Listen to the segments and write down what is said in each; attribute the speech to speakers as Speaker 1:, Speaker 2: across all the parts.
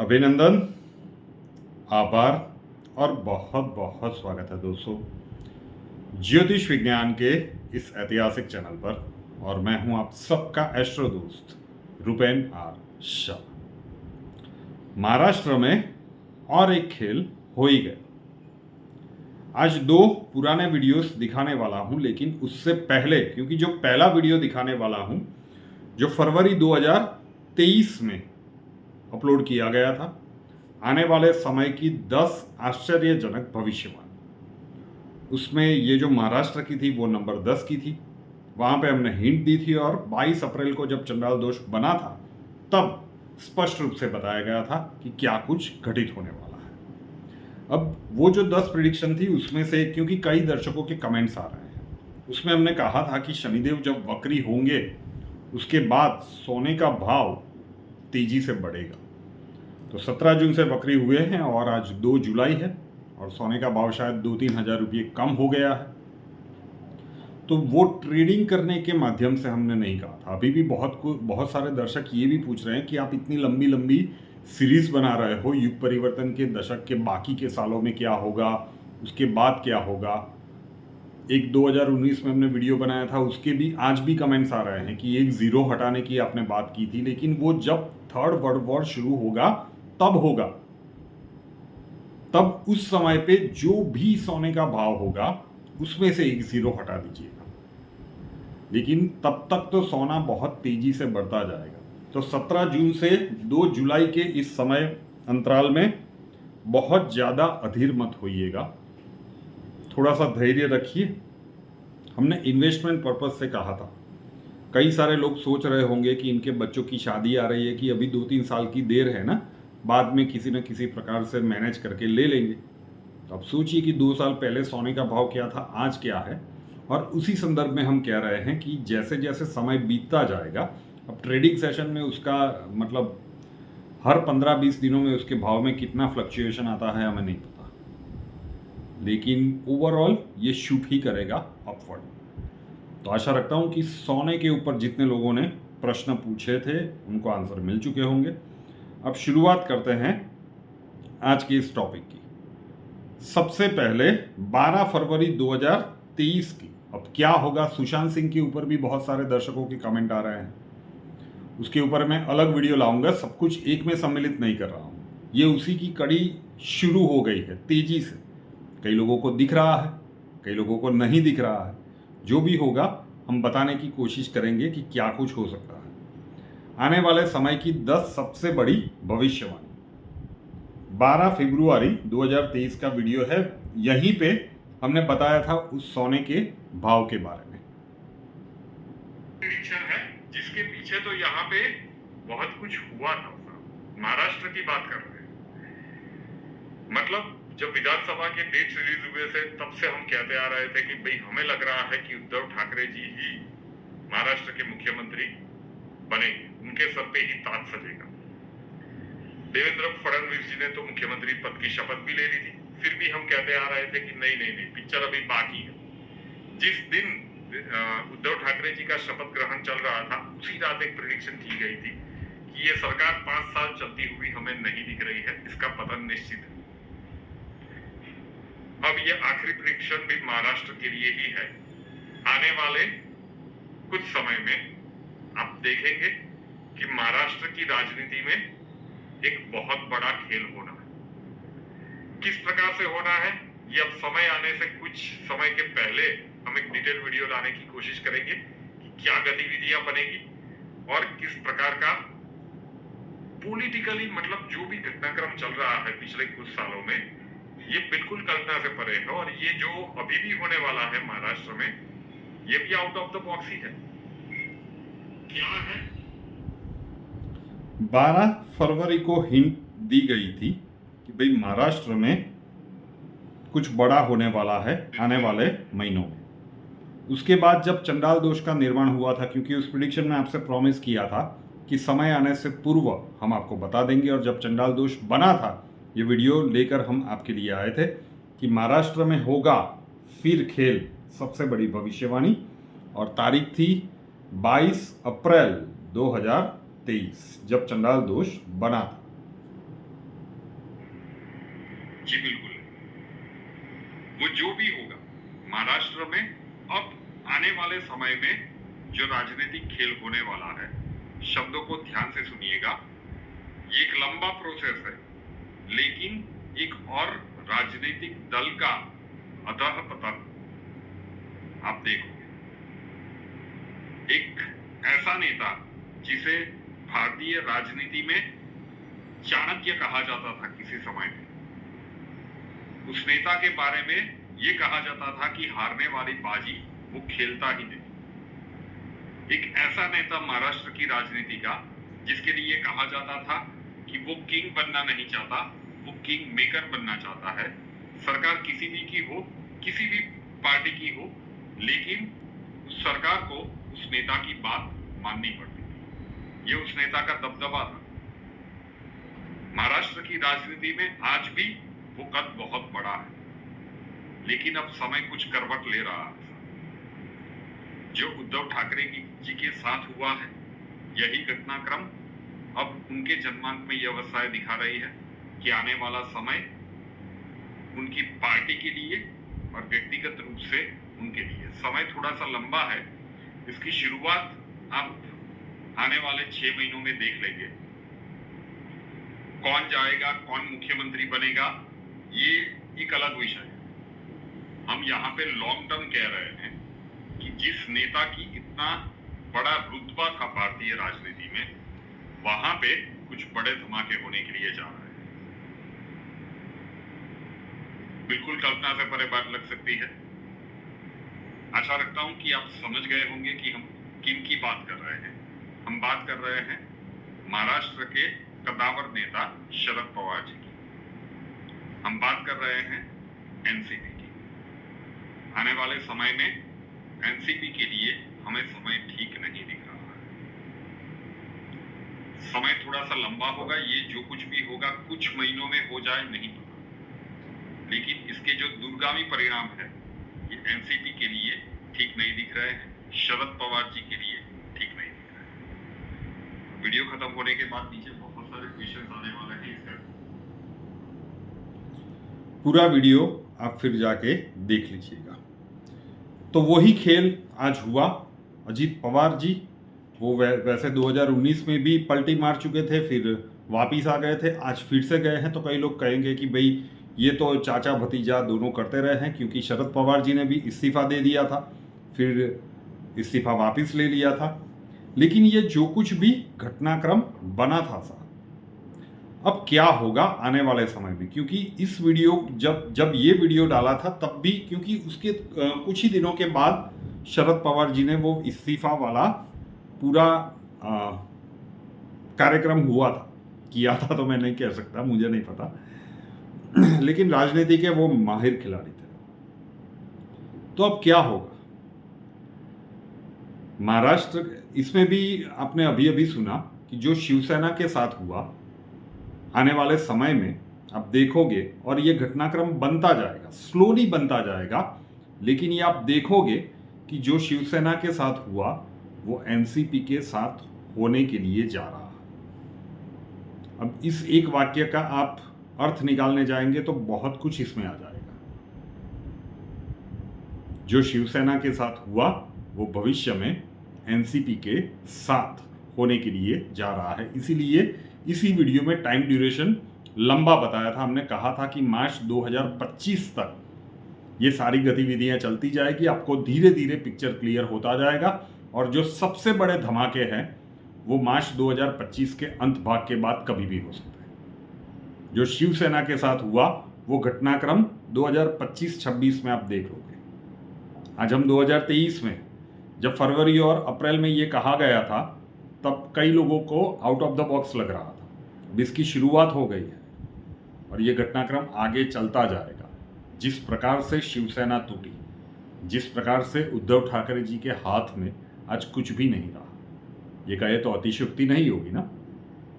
Speaker 1: अभिनंदन, आभार और बहुत बहुत स्वागत है दोस्तों ज्योतिष विज्ञान के इस ऐतिहासिक चैनल पर। और मैं हूं आप सबका एस्ट्रो दोस्त रुपेन आर शाह। महाराष्ट्र में और एक खेल हो ही गए। आज दो पुराने वीडियोस दिखाने वाला हूं, लेकिन उससे पहले, क्योंकि जो पहला वीडियो दिखाने वाला हूं जो फरवरी 2023 में अपलोड किया गया था, आने वाले समय की 10 आश्चर्यजनक भविष्यवाणी, उसमें ये जो महाराष्ट्र की थी वो नंबर 10 की थी। वहां पे हमने हिंट दी थी और 22 अप्रैल को जब चंडाल दोष बना था तब स्पष्ट रूप से बताया गया था कि क्या कुछ घटित होने वाला है। अब वो जो 10 प्रिडिक्शन थी उसमें से, क्योंकि कई दर्शकों के कमेंट्स आ रहे हैं, उसमें हमने कहा था कि शनिदेव जब वक्री होंगे उसके बाद सोने का भाव तेजी से बढ़ेगा। तो 17 जून से वक्री हुए हैं और आज 2 जुलाई है और सोने का भाव शायद 2-3 हज़ार रुपये कम हो गया है। तो वो ट्रेडिंग करने के माध्यम से हमने नहीं कहा था। अभी भी बहुत सारे दर्शक ये भी पूछ रहे हैं कि आप इतनी लंबी लंबी सीरीज बना रहे हो, युग परिवर्तन के दशक के बाकी के सालों में क्या होगा, उसके बाद क्या होगा। एक 2019 में हमने वीडियो बनाया था, उसके भी आज भी कमेंट्स आ रहे हैं कि एक जीरो हटाने की आपने बात की थी, लेकिन वो जब थर्ड वर्ल्ड वॉर शुरू होगा तब होगा। तब उस समय पे जो भी सोने का भाव होगा उसमें से एक जीरो हटा दीजिएगा, लेकिन तब तक तो सोना बहुत तेजी से बढ़ता जाएगा। तो 17 जून से 2 जुलाई के इस समय अंतराल में बहुत ज़्यादा अधीर मत होइएगा, थोड़ा सा धैर्य रखिए। हमने इन्वेस्टमेंट पर्पज से कहा था। कई सारे लोग सोच रहे होंगे कि इनके बच्चों की शादी आ रही है, कि अभी 2-3 साल की देर है ना, बाद में किसी न किसी प्रकार से मैनेज करके ले लेंगे। अब सोचिए कि 2 साल पहले सोने का भाव क्या था, आज क्या है। और उसी संदर्भ में हम कह रहे हैं कि जैसे जैसे समय बीतता जाएगा, अब ट्रेडिंग सेशन में उसका मतलब हर 15-20 दिनों में उसके भाव में कितना फ्लक्चुएशन आता है हमें नहीं पता, लेकिन ओवरऑल ये शूट ही करेगा अपवर्ड। तो आशा रखता हूँ कि सोने के ऊपर जितने लोगों ने प्रश्न पूछे थे उनको आंसर मिल चुके होंगे। अब शुरुआत करते हैं आज के इस टॉपिक की। सबसे पहले 12 फरवरी 2023 की, अब क्या होगा, सुशांत सिंह के ऊपर भी बहुत सारे दर्शकों के कमेंट आ रहे हैं। उसके ऊपर मैं अलग वीडियो लाऊंगा, सब कुछ एक में सम्मिलित नहीं कर रहा हूँ। ये उसी की कड़ी शुरू हो गई है तेजी से। कई लोगों को दिख रहा है, कई लोगों को नहीं दिख रहा है। जो भी होगा हम बताने की कोशिश करेंगे कि क्या कुछ हो सकता है। आने वाले समय की 10 सबसे बड़ी भविष्यवाणी, 12 फरवरी 2023 का वीडियो है। यहीं पे हमने बताया था उस सोने के भाव के बारे में। प्रेडिक्शन है जिसके पीछे तो यहाँ पे बहुत कुछ हुआ था। महाराष्ट्र की बात कर रहे हैं, मतलब जब विधानसभा के डेट रिलीज हुए थे तब से हम कहते आ रहे थे कि भाई हमें लग रहा है कि उद्धव ठाकरे जी ही महाराष्ट्र के मुख्यमंत्री बनेंगे, उनके सर पे ही ताज सजेगा। देवेंद्र फडणवीस जी ने तो मुख्यमंत्री पद की शपथ भी ले ली थी, फिर भी हम कहते आ रहे थे कि नहीं नहीं नहीं, पिक्चर अभी बाकी है। जिस दिन उद्धव ठाकरे जी का शपथ ग्रहण चल रहा था उसी रात एक प्रेडिक्शन की गई थी कि ये सरकार 5 साल चलती हुई हमें नहीं दिख रही है, इसका पतन निश्चित है। अब ये आखिरी प्रेडिक्शन भी महाराष्ट्र के लिए ही है। आने वाले कुछ समय में आप देखेंगे कि महाराष्ट्र की राजनीति में एक बहुत बड़ा खेल होना है। किस प्रकार से होना है ये अब समय आने से कुछ समय के पहले हम एक डिटेल वीडियो लाने की कोशिश करेंगे कि क्या गतिविधियां बनेगी और किस प्रकार का पॉलिटिकली, मतलब जो भी घटनाक्रम चल रहा है पिछले कुछ सालों में, ये बिल्कुल कल्पना से परे है। और ये जो अभी भी होने वाला है महाराष्ट्र में, ये भी आउट ऑफ द बॉक्स ही है। क्या है, 12 फरवरी को हिंट दी गई थी कि भाई महाराष्ट्र में कुछ बड़ा होने वाला है आने वाले महीनों में। उसके बाद जब चंडाल दोष का निर्माण हुआ था, क्योंकि उस प्रेडिक्शन में आपसे प्रॉमिस किया था कि समय आने से पूर्व हम आपको बता देंगे, और जब चंडाल दोष बना था ये वीडियो लेकर हम आपके लिए आए थे कि महाराष्ट्र में होगा फिर खेल, सबसे बड़ी भविष्यवाणी। और तारीख थी 22 अप्रैल 2023 जब चंडाल दोष बना था। आने वाले समय में जो राजनीतिक खेल होने वाला है, शब्दों को ध्यान से सुनिएगा, ये एक लंबा प्रोसेस है, लेकिन एक और राजनीतिक दल का अधः पतन आप देखोगे। एक ऐसा नेता जिसे भारतीय राजनीति में चाणक्य कहा जाता था किसी समय में, उस नेता के बारे में यह कहा जाता था कि हारने वाली बाजी वो खेलता ही नहीं। एक ऐसा नेता महाराष्ट्र की राजनीति का जिसके लिए कहा जाता था कि वो किंग बनना नहीं चाहता, वो किंग मेकर बनना चाहता है। सरकार किसी भी की हो, किसी भी पार्टी की हो, लेकिन उस सरकार को उस नेता की बात माननी पड़ती थी। ये उस नेता का दबदबा था। महाराष्ट्र की राजनीति में आज भी वो कद बहुत बड़ा है, लेकिन अब समय कुछ करवट ले रहा है। जो उद्धव ठाकरे जी के साथ हुआ है, यही घटनाक्रम अब उनके जन्मांक में यह अवस्थाएं दिखा रही है कि आने वाला समय उनकी पार्टी के लिए और व्यक्तिगत रूप से उनके लिए समय थोड़ा सा लंबा है। इसकी शुरुआत आप आने वाले 6 महीनों में देख लेंगे। कौन जाएगा, कौन मुख्यमंत्री बनेगा, ये एक अलग विषय है। हम यहाँ पे लॉन्ग टर्म कह रहे हैं कि जिस नेता की इतना बड़ा रुतबा था भारतीय राजनीति में, वहां पे कुछ बड़े धमाके होने के लिए जा रहे हैं। बिल्कुल कल्पना से परे बात लग सकती है। आशा रखता हूं कि आप समझ गए होंगे कि हम किन की बात कर रहे हैं। हम बात कर रहे हैं महाराष्ट्र के कद्दावर नेता शरद पवार जी की। हम बात कर रहे हैं एनसीपी की। आने वाले समय में एनसीपी के लिए हमें समय ठीक नहीं दिख रहा है। समय थोड़ा सा लंबा होगा। ये जो कुछ भी होगा कुछ महीनों में हो जाए नहीं पता, लेकिन इसके जो दूरगामी परिणाम है ये एनसीपी के लिए ठीक नहीं दिख रहे हैं, शरद पवार जी के लिए ठीक नहीं दिख रहे हैं। वीडियो खत्म होने के बाद नीचे बहुत सारे क्वेश्चन आने वाले हैं। इसका पूरा वीडियो आप फिर जाके देख लीजिएगा। तो वही खेल आज हुआ। अजीत पवार जी वो वैसे 2019 में भी पलटी मार चुके थे, फिर वापिस आ गए थे, आज फिर से गए हैं। तो कई लोग कहेंगे कि भाई ये तो चाचा भतीजा दोनों करते रहे हैं, क्योंकि शरद पवार जी ने भी इस्तीफा दे दिया था, फिर इस्तीफा वापस ले लिया था। लेकिन ये जो कुछ भी घटनाक्रम बना था साहब, अब क्या होगा आने वाले समय में, क्योंकि इस वीडियो जब ये वीडियो डाला था तब भी, क्योंकि उसके कुछ ही दिनों के बाद शरद पवार जी ने वो इस्तीफा वाला पूरा कार्यक्रम हुआ था, किया था तो मैं नहीं कह सकता, मुझे नहीं पता, लेकिन राजनीति के वो माहिर खिलाड़ी थे। तो अब क्या होगा महाराष्ट्र, इसमें भी आपने अभी अभी सुना कि जो शिवसेना के साथ हुआ, आने वाले समय में आप देखोगे और ये घटनाक्रम बनता जाएगा, स्लोली बनता जाएगा, लेकिन ये आप देखोगे कि जो शिवसेना के साथ हुआ वो एनसीपी के साथ होने के लिए जा रहा है। अब इस एक वाक्य का आप अर्थ निकालने जाएंगे तो बहुत कुछ इसमें आ जाएगा। जो शिवसेना के साथ हुआ वो भविष्य में एनसीपी के साथ होने के लिए जा रहा है। इसीलिए इसी वीडियो में टाइम ड्यूरेशन लंबा बताया था। हमने कहा था कि मार्च 2025 तक ये सारी गतिविधियां चलती जाएगी, आपको धीरे धीरे पिक्चर क्लियर होता जाएगा, और जो सबसे बड़े धमाके हैं वो मार्च 2025 के अंत भाग के बाद कभी भी हो सकते हैं। जो शिवसेना के साथ हुआ वो घटनाक्रम 2025-26 में आप देख लोगे। आज हम 2023 में, जब फरवरी और अप्रैल में ये कहा गया था, तब कई लोगों को आउट ऑफ द बॉक्स लग रहा था। अब इसकी शुरुआत हो गई है और ये घटनाक्रम आगे चलता जाएगा। जिस प्रकार से शिवसेना टूटी, जिस प्रकार से उद्धव ठाकरे जी के हाथ में आज कुछ भी नहीं रहा, ये कहे तो अतिशयोक्ति नहीं होगी ना।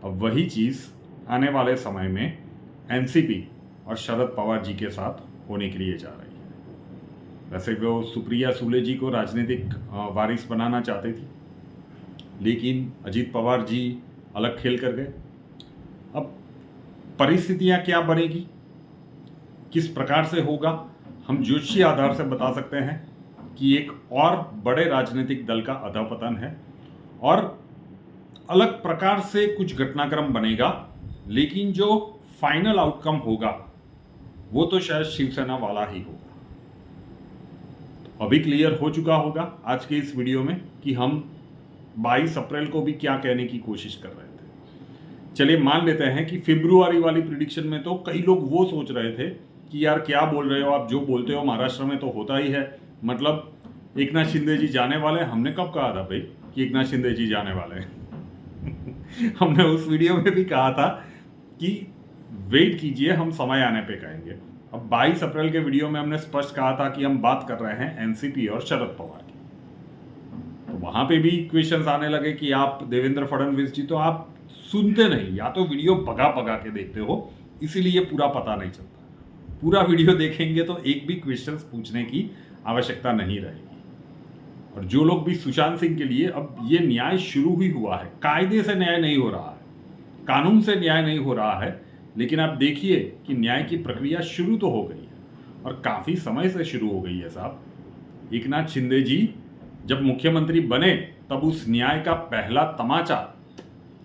Speaker 1: अब वही चीज़ आने वाले समय में एनसीपी और शरद पवार जी के साथ होने के लिए जा रही है। वैसे वो सुप्रिया सुले जी को राजनीतिक वारिस बनाना चाहते थी, लेकिन अजीत पवार जी अलग खेल कर गए। अब परिस्थितियां क्या बनेगी, किस प्रकार से होगा, हम ज्योतिषीय आधार से बता सकते हैं कि एक और बड़े राजनीतिक दल का अधःपतन है और अलग प्रकार से कुछ घटनाक्रम बनेगा, लेकिन जो फाइनल आउटकम होगा वो तो शायद शिवसेना वाला ही होगा। तो अभी क्लियर हो चुका होगा आज के इस वीडियो में कि हम 22 अप्रैल को भी क्या कहने की कोशिश कर रहे थे। चलिए मान लेते हैं कि फरवरी वाली प्रिडिक्शन में तो कई लोग वो सोच रहे थे कि यार क्या बोल रहे हो आप, जो बोलते हो महाराष्ट्र में तो होता ही है, मतलब एकनाथ शिंदे जी जाने वाले हैं। हमने कब कहा था भाई कि एकनाथ शिंदे जी जाने वाले हैं? हमने उस वीडियो में भी कहा था कि वेट कीजिए, हम समय आने पे कहेंगे। अब 22 अप्रैल के वीडियो में हमने स्पष्ट कहा था कि हम बात कर रहे हैं एनसीपी और शरद पवार की। तो वहां पे भी क्वेश्चंस आने लगे कि आप देवेंद्र फडणवीस जी तो आप सुनते नहीं, या तो वीडियो भगा भगा के देखते हो इसीलिए पूरा पता नहीं चलता। पूरा वीडियो देखेंगे तो एक भी क्वेश्चंस पूछने की आवश्यकता नहीं रहेगी। और जो लोग भी सुशांत सिंह के लिए, अब ये न्याय शुरू ही हुआ है, कायदे से न्याय नहीं हो रहा है, कानून से न्याय नहीं हो रहा है, लेकिन आप देखिए कि न्याय की प्रक्रिया शुरू तो हो गई है और काफी समय से शुरू हो गई है साहब। एकनाथ शिंदे जी जब मुख्यमंत्री बने तब उस न्याय का पहला तमाचा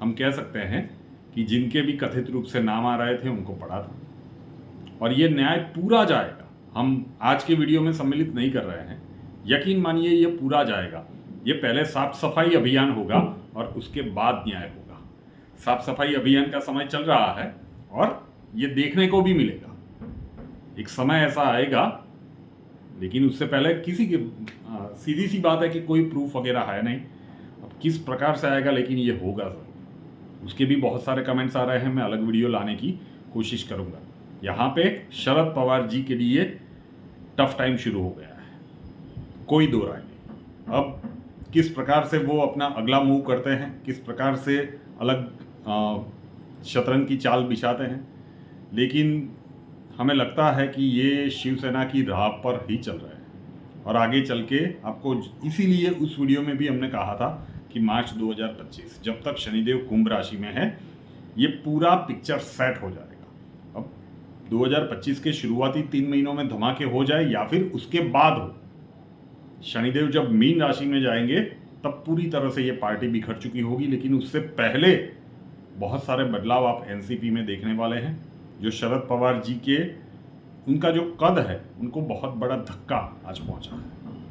Speaker 1: हम कह सकते हैं कि जिनके भी कथित रूप से नाम आ रहे थे उनको पड़ा था। और ये न्याय पूरा जाएगा, हम आज के वीडियो में सम्मिलित नहीं कर रहे हैं, यकीन मानिए ये पूरा जाएगा। ये पहले साफ सफाई अभियान होगा और उसके बाद न्याय होगा। साफ सफाई अभियान का समय चल रहा है और ये देखने को भी मिलेगा। एक समय ऐसा आएगा, लेकिन उससे पहले किसी की सीधी सी बात है कि कोई प्रूफ वगैरह है नहीं, अब किस प्रकार से आएगा, लेकिन ये होगा जरूर। उसके भी बहुत सारे कमेंट्स आ रहे हैं, मैं अलग वीडियो लाने की कोशिश करूंगा। यहाँ पे शरद पवार जी के लिए टफ टाइम शुरू हो गया है, कोई दो राय नहीं। अब किस प्रकार से वो अपना अगला मूव करते हैं, किस प्रकार से अलग शतरंज की चाल बिछाते हैं, लेकिन हमें लगता है कि ये शिवसेना की राह पर ही चल रहे हैं। और आगे चल के आपको, इसीलिए उस वीडियो में भी हमने कहा था कि मार्च 2025 जब तक शनिदेव कुंभ राशि में है ये पूरा पिक्चर सेट हो जाएगा। अब 2025 के शुरुआती 3 महीनों में धमाके हो जाए या फिर उसके बाद हो, शनिदेव जब मीन राशि में जाएंगे तब पूरी तरह से ये पार्टी बिखर चुकी होगी। लेकिन उससे पहले बहुत सारे बदलाव आप एनसीपी में देखने वाले हैं। जो शरद पवार जी के, उनका जो कद है, उनको बहुत बड़ा धक्का आज पहुंचा है।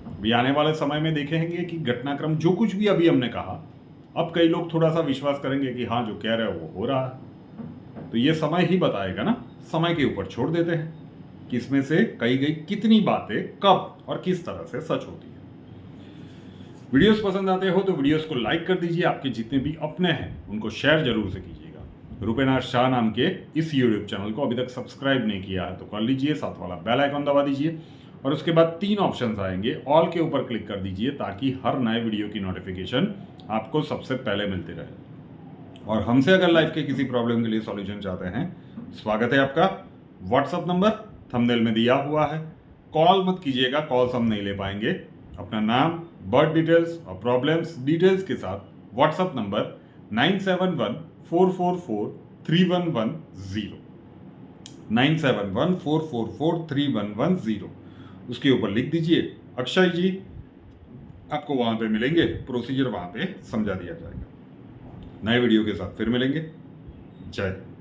Speaker 1: अभी आने वाले समय में देखेंगे कि घटनाक्रम जो कुछ भी अभी हमने कहा, अब कई लोग थोड़ा सा विश्वास करेंगे कि हाँ जो कह रहे हो वो हो रहा है। तो ये समय ही बताएगा ना, समय के ऊपर छोड़ देते हैं कि इसमें से कही गई कितनी बातें कब और किस तरह से सच होती है। वीडियोस पसंद आते हो तो वीडियोस को लाइक कर दीजिए, आपके जितने भी अपने हैं उनको शेयर जरूर से कीजिएगा। रूपेनाथ शाह नाम के इस यूट्यूब चैनल को अभी तक सब्सक्राइब नहीं किया है तो कर लीजिए, साथ वाला बेल आइकन दबा दीजिए और उसके बाद 3 ऑप्शंस आएंगे, ऑल के ऊपर क्लिक कर दीजिए ताकि हर नए वीडियो की नोटिफिकेशन आपको सबसे पहले मिलती रहे। और हमसे अगर लाइफ के किसी प्रॉब्लम के लिए सॉल्यूशन चाहते हैं, स्वागत है आपका। व्हाट्सअप नंबर थंबनेल में दिया हुआ है, कॉल मत कीजिएगा, कॉल्स हम नहीं ले पाएंगे। अपना नाम, बर्थ डिटेल्स और प्रॉब्लम्स डिटेल्स के साथ व्हाट्सअप नंबर 9714443110 9714443110 उसके ऊपर लिख दीजिए अक्षय जी, आपको वहां पे मिलेंगे, प्रोसीजर वहां पे समझा दिया जाएगा। नए वीडियो के साथ फिर मिलेंगे। जय हिंद।